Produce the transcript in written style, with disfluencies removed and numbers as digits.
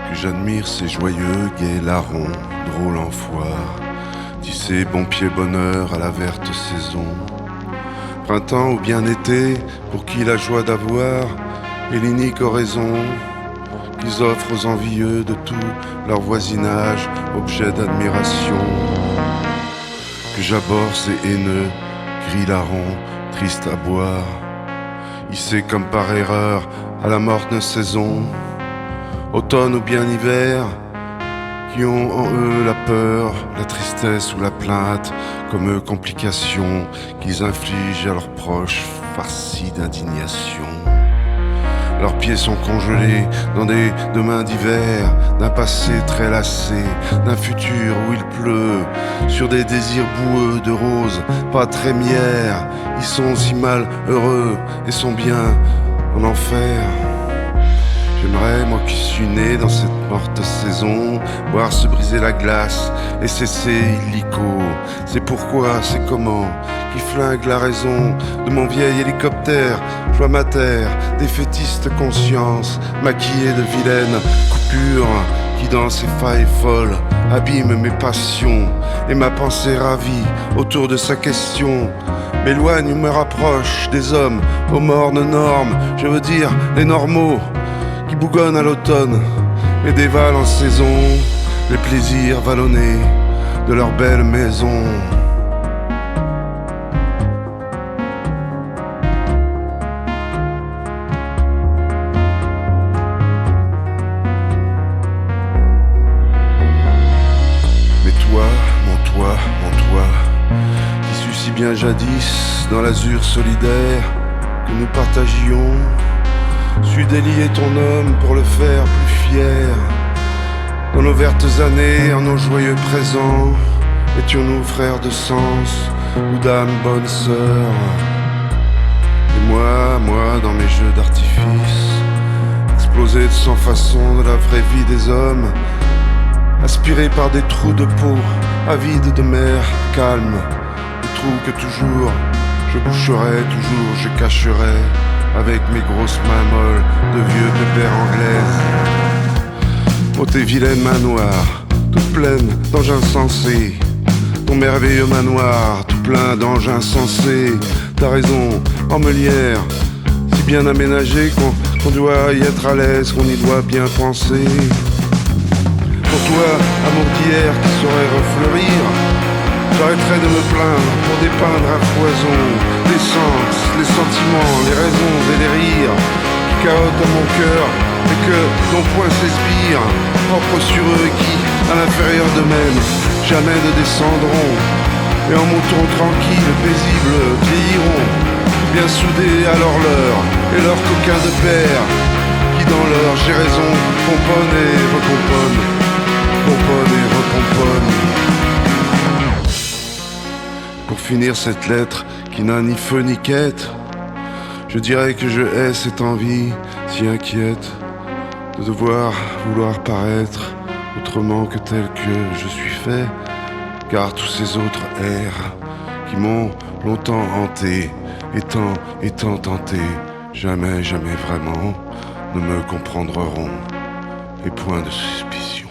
que j'admire ces joyeux gais larrons, drôles en foire, tissés bon pied bonheur à la verte saison. Printemps ou bien été, pour qui la joie d'avoir est l'unique oraison qu'ils offrent aux envieux de tout leur voisinage, objet d'admiration. Que j'aborde ces haineux, gris larrons, tristes à boire, hissés comme par erreur à la morne saison, automne ou bien hiver, qui ont en eux la peur, la tristesse ou la plainte, comme complications qu'ils infligent à leurs proches farcis d'indignation. Leurs pieds sont congelés dans des demain d'hiver, d'un passé très lassé, d'un futur où il pleut, sur des désirs boueux de roses, pas trémières. Ils sont si mal heureux et sont bien en enfer. J'aimerais, moi qui suis né dans cette morte saison, voir se briser la glace et cesser illico. C'est pourquoi, c'est comment, qui flingue la raison de mon vieil hélicoptère. Je vois ma terre, défaitiste conscience, maquillée de vilaines coupures, qui dans ses failles folles abîme mes passions. Et ma pensée ravie autour de sa question m'éloigne ou me rapproche des hommes aux mornes normes, je veux dire les normaux, qui bougonnent à l'automne et dévalent en saison les plaisirs vallonnés de leur belle maison. Mais toi, mon toit, qui fut si bien jadis dans l'azur solidaire que nous partagions, su délier ton homme pour le faire plus fier. Dans nos vertes années, en nos joyeux présents, étions-nous frères de sens ou d'âme bonne sœur. Et moi, dans mes jeux d'artifice, explosé de sans façon de la vraie vie des hommes, aspiré par des trous de peau, avides de mer calme, des trous que toujours je boucherai, toujours je cacherai, avec mes grosses mains molles de vieux pépères anglaises. Oh tes vilaines mains noires, toutes pleines d'engins sensés, ton merveilleux manoir, tout plein d'engins sensés. T'as raison, en Molière, si bien aménagé qu'on doit y être à l'aise, qu'on y doit bien penser. Pour toi, amour d'hier qui saurait refleurir, j'arrêterai de me plaindre pour dépeindre à foison les sens, les sentiments, les raisons et les rires qui cahotent dans mon cœur et que dont point s'espire, propres sur eux qui, à l'intérieur d'eux-mêmes, jamais ne descendront et en moutons tranquilles, paisibles, vieilliront, bien soudés à leur leurre et leurs coquins de père qui dans leur j'ai raison pomponnent et recomponnent, pomponnent et recomponnent. Pour finir cette lettre qui n'a ni feu ni quête, je dirais que je hais cette envie si inquiète de devoir vouloir paraître autrement que tel que je suis fait, car tous ces autres airs qui m'ont longtemps hanté, étant tenté, jamais vraiment ne me comprendront, et point de suspicion.